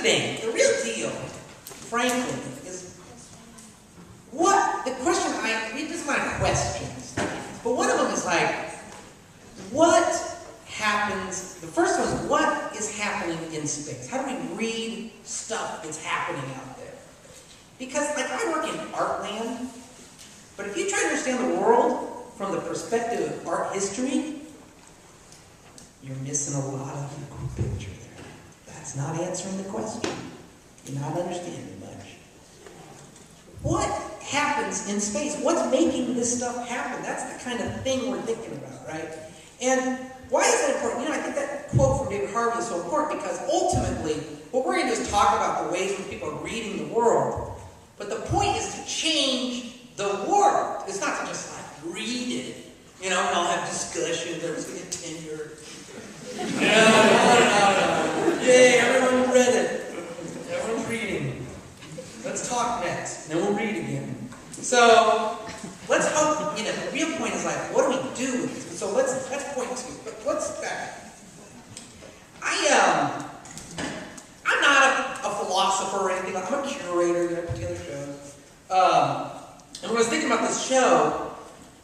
thing, the real deal, frankly, is what, the question this is not a question, but one of them is like, what happens, the first one is what is happening in space? How do we read stuff that's happening out there? Because like I work in art land, but if you try to understand the world from the perspective of art history, you're missing a lot of the picture there. That's not answering the question. You're not understanding much. What happens in space? What's making this stuff happen? That's the kind of thing we're thinking about, right? And why is that important? I think that quote from David Harvey is so important because ultimately, what we're going to do is talk about the ways in which people are reading the world. But the point is to change the world. It's not to just like read it, and I'll have discussions. Everyone's going to get tenure. No. Yay, everyone read it. Everyone's reading. Let's talk next, and then we'll read again. So, let's hope, the real point is like, what do we do with this? So that's point two. But what's back? I'm not a philosopher or anything. I'm a curator, I do other shows. And when I was thinking about this show,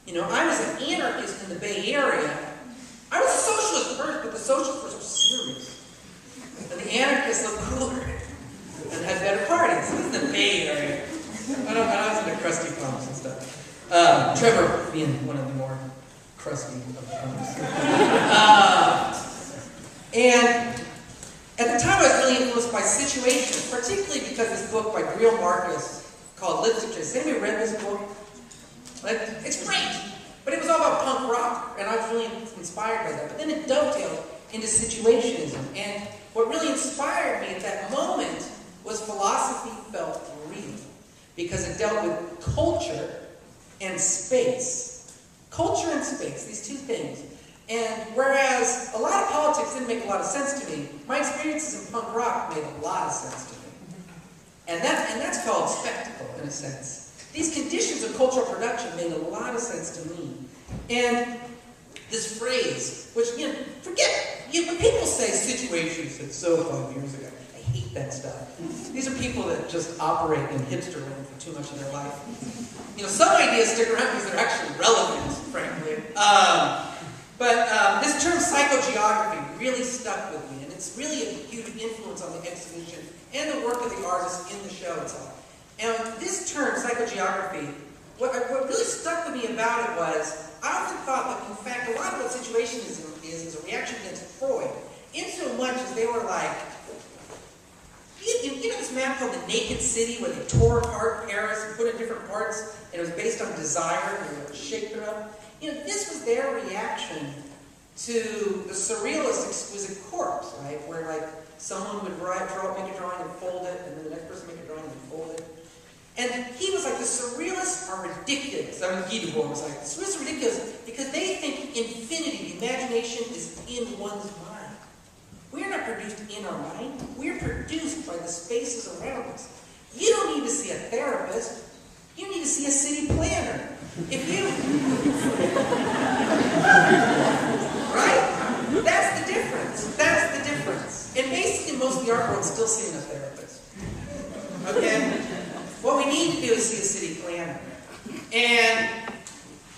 I was an anarchist in the Bay Area. I was a socialist first, but the socialists were so serious. And the anarchists looked cooler and had better parties. This is the Bay Area. I was into crusty pumps and stuff. Trevor being one of the more crusty of the pumps. And at the time I was really influenced by situations, particularly because this book by Greil Marcus called Lipstick. Has anybody read this book? It's great, but it was all about punk rock, and I was really inspired by that. But then it dovetailed into situationism, and what really inspired me at that moment was philosophy felt real, because it dealt with culture and space. Culture and space, these two things. And whereas a lot of politics didn't make a lot of sense to me, my experiences in punk rock made a lot of sense to me. And that's called spectacle, in a sense. These conditions of cultural production made a lot of sense to me. And this phrase, which, when people say situations that's so 5 years ago, I hate that stuff. These are people that just operate in hipster land for too much of their life. Some ideas stick around because they're actually relevant, frankly. But this term psychogeography really stuck with me, and it's really a huge influence on the exhibition and the work of the artists in the show itself. And this term, psychogeography, what really stuck with me about it was, I often thought that, in fact, a lot of what situationism is a reaction against Freud, in so much as they were like, this map called The Naked City, where they tore apart Paris and put in different parts, and it was based on desire, and they shaped it up. This was their reaction to the surrealist exquisite corpse, right? Where someone would make a drawing and fold it, and then the next person make a drawing and fold it. And he was like, the surrealists are ridiculous. Guy Debord was like, the surrealists are ridiculous because they think infinity, the imagination, is in one's mind. We are not produced in our mind. We are produced by the spaces around us. You don't need to see a therapist. You need to see a city planner. Right? That's the difference. That's the difference. And basically, most of the art world's still seeing a therapist. Okay? What we need to do is see a city planner. And,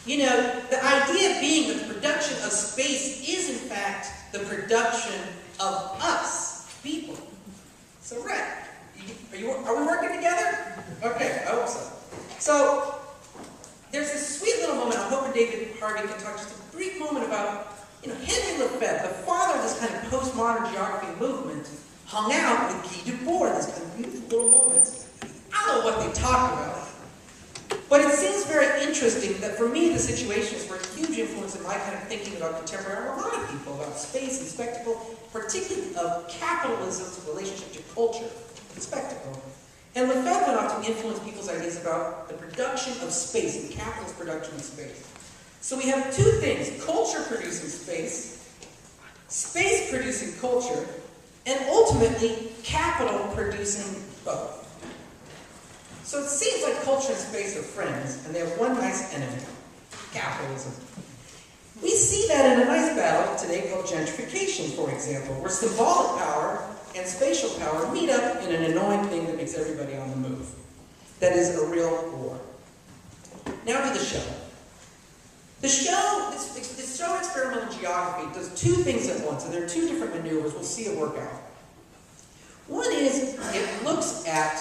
the idea being that the production of space is, in fact, the production of us, people. So, Red, are we working together? Okay, I hope so. So, there's this sweet little moment, I'm hoping David Harvey can talk just a brief moment about, Henry Lefebvre, the father of this kind of postmodern geography movement, hung out with Guy Debord, this kind of beautiful little moments. I don't know what they talk about, but it seems very interesting that for me, the situations were a huge influence in my kind of thinking about contemporary, a lot of people, about space and spectacle, particularly of capitalism's relationship to culture and spectacle. And Lefebvre went on to influence people's ideas about the production of space, and capitalist production of space. So we have two things, culture producing space, space producing culture, and ultimately capital producing both. So it seems like culture and space are friends, and they have one nice enemy, capitalism. We see that in a nice battle today called gentrification, for example, where symbolic power and spatial power meet up in an annoying thing that makes everybody on the move. That is a real war. Now to the show. The show, this show Experimental Geography does two things at once, and there are two different maneuvers. We'll see it work out. One is it looks at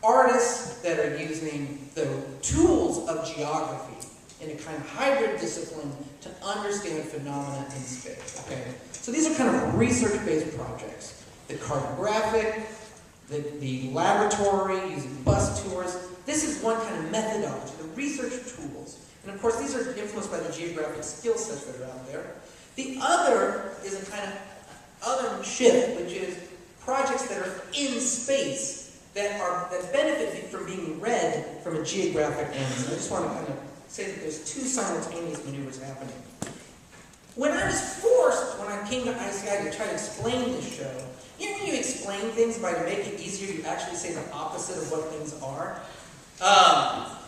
artists that are using the tools of geography in a kind of hybrid discipline to understand phenomena in space. Okay? So these are kind of research-based projects. The cartographic, the laboratory, using bus tours. This is one kind of methodology, the research tools. And of course, these are influenced by the geographic skill sets that are out there. The other is a kind of other shift, which is projects that are in space that benefit from being read from a geographic lens. And I just want to kind of say that there's two simultaneous maneuvers happening. When I was forced, when I came to ICI to try to explain this show, you know when you explain things by to make it easier, you actually say the opposite of what things are?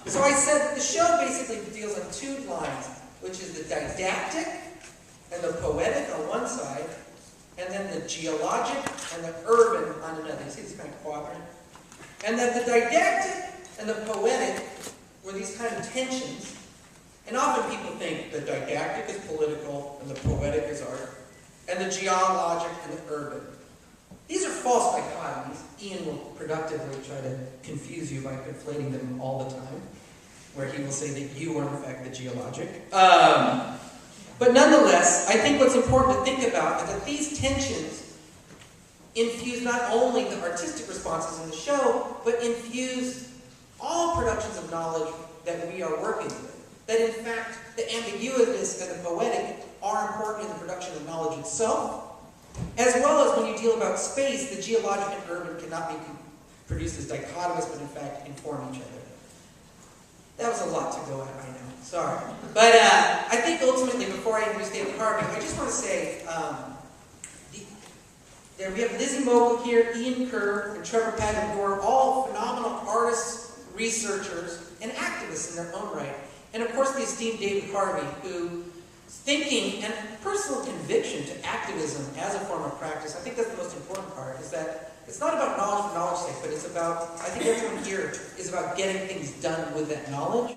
So I said that the show basically deals on two lines, which is the didactic and the poetic on one side, and then the geologic and the urban on another. You see this kind of quadrant? And that the didactic and the poetic were these kind of tensions. And often people think the didactic is political and the poetic is art, and the geologic and the urban. These are false dichotomies. Ian will productively try to confuse you by conflating them all the time, where he will say that you are in fact the geologic. But nonetheless, I think what's important to think about is that these tensions infuse not only the artistic responses in the show, but infuse all productions of knowledge that we are working with. That in fact, the ambiguousness and the poetic are important in the production of knowledge itself, as well as when you deal about space, the geologic and urban cannot be produced as dichotomous, but in fact inform each other. That was a lot to go at, I know. Sorry. But I think ultimately, before I introduce David Harvey, I just want to say, there we have Lize Mogel here, Ian Kerr, and Trevor Paglen, who are all phenomenal artists, researchers, and activists in their own right. And of course, the esteemed David Harvey, who thinking and personal conviction to activism as a form of practice, I think that's the most important part, is that it's not about knowledge for knowledge's sake, but it's about, I think everyone here is about getting things done with that knowledge.